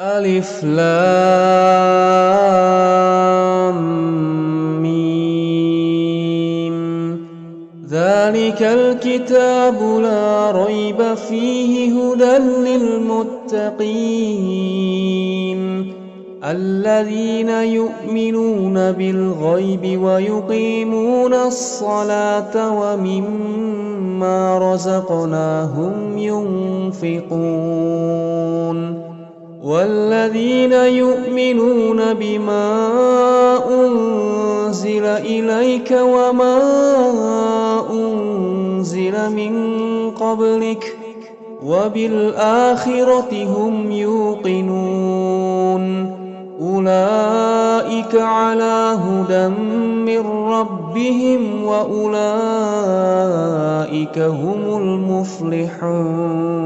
ألف لام ميم. ذلك الكتاب لا ريب فيه هدى للمتقين الذين يؤمنون بالغيب ويقيمون الصلاة ومما رزقناهم ينفقون والذين يؤمنون بما أنزل إليك وما أنزل من قبلك وبالآخرة هم يوقنون أولئك على هدى من ربهم وأولئك هم المفلحون.